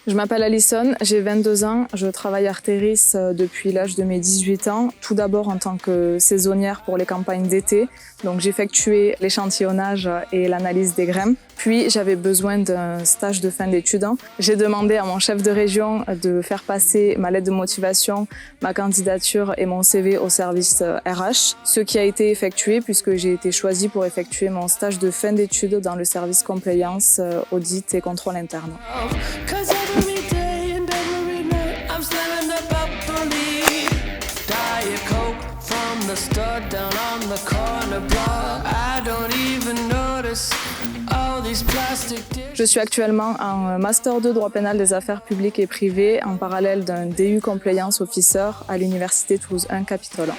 Je m'appelle Alison, j'ai 22 ans, je travaille à Artéris depuis l'âge de mes 18 ans, tout d'abord en tant que saisonnière pour les campagnes d'été. Donc j'effectuais l'échantillonnage et l'analyse des graines. Puis j'avais besoin d'un stage de fin d'études. J'ai demandé à mon chef de région de faire passer ma lettre de motivation, ma candidature et mon CV au service RH, ce qui a été effectué puisque j'ai été choisie pour effectuer mon stage de fin d'études dans le service compliance, audit et contrôle interne. Je suis actuellement en Master 2 droit pénal des affaires publiques et privées en parallèle d'un DU Compliance Officer à l'Université Toulouse 1 Capitole.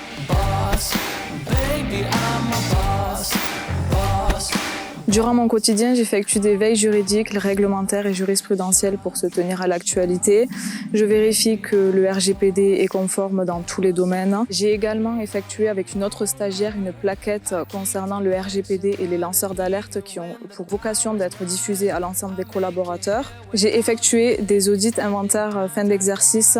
Durant mon quotidien, j'effectue des veilles juridiques, réglementaires et jurisprudentielles pour se tenir à l'actualité. Je vérifie que le RGPD est conforme dans tous les domaines. J'ai également effectué avec une autre stagiaire une plaquette concernant le RGPD et les lanceurs d'alerte qui ont pour vocation d'être diffusés à l'ensemble des collaborateurs. J'ai effectué des audits inventaires fin d'exercice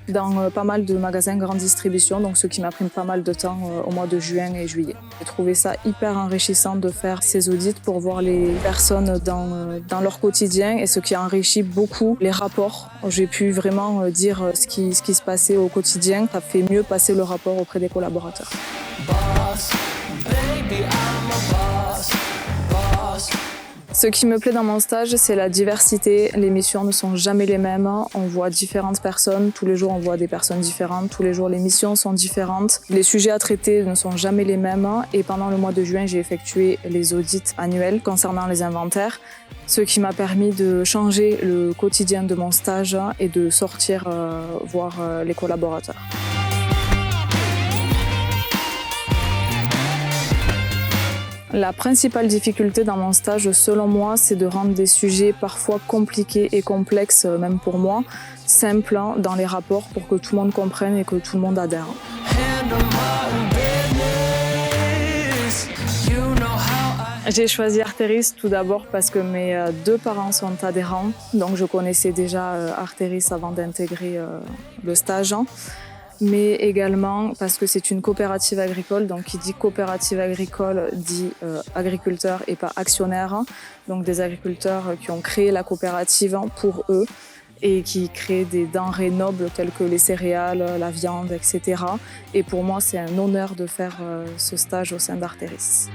dans pas mal de magasins grande distribution, donc ce qui m'a pris pas mal de temps au mois de juin et juillet. J'ai trouvé ça hyper enrichissant de faire ces audits pour voir les personnes dans leur quotidien et ce qui enrichit beaucoup les rapports. J'ai pu vraiment dire ce qui se passait au quotidien. Ça fait mieux passer le rapport auprès des collaborateurs. Ce qui me plaît dans mon stage, c'est la diversité. Les missions ne sont jamais les mêmes. On voit différentes personnes. Tous les jours, on voit des personnes différentes. Tous les jours, les missions sont différentes. Les sujets à traiter ne sont jamais les mêmes. Et pendant le mois de juin, j'ai effectué les audits annuels concernant les inventaires, ce qui m'a permis de changer le quotidien de mon stage et de sortir voir les collaborateurs. La principale difficulté dans mon stage, selon moi, c'est de rendre des sujets parfois compliqués et complexes, même pour moi, simples dans les rapports pour que tout le monde comprenne et que tout le monde adhère. J'ai choisi Artéris tout d'abord parce que mes deux parents sont adhérents, donc je connaissais déjà Artéris avant d'intégrer le stage. Mais également parce que c'est une coopérative agricole, donc qui dit coopérative agricole dit agriculteurs et pas actionnaires, donc des agriculteurs qui ont créé la coopérative pour eux et qui créent des denrées nobles telles que les céréales, la viande, etc. Et pour moi, c'est un honneur de faire ce stage au sein d'Artéris.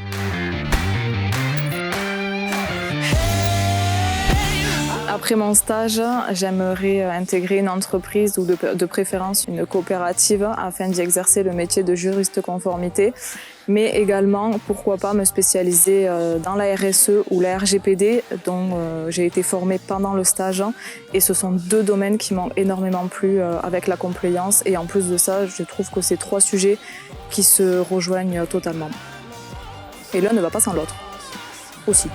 Après mon stage, j'aimerais intégrer une entreprise ou de préférence une coopérative afin d'y exercer le métier de juriste conformité, mais également, pourquoi pas, me spécialiser dans la RSE ou la RGPD dont j'ai été formée pendant le stage. Et ce sont deux domaines qui m'ont énormément plu avec la compliance. Et en plus de ça, je trouve que c'est trois sujets qui se rejoignent totalement. Et l'un ne va pas sans l'autre, aussi.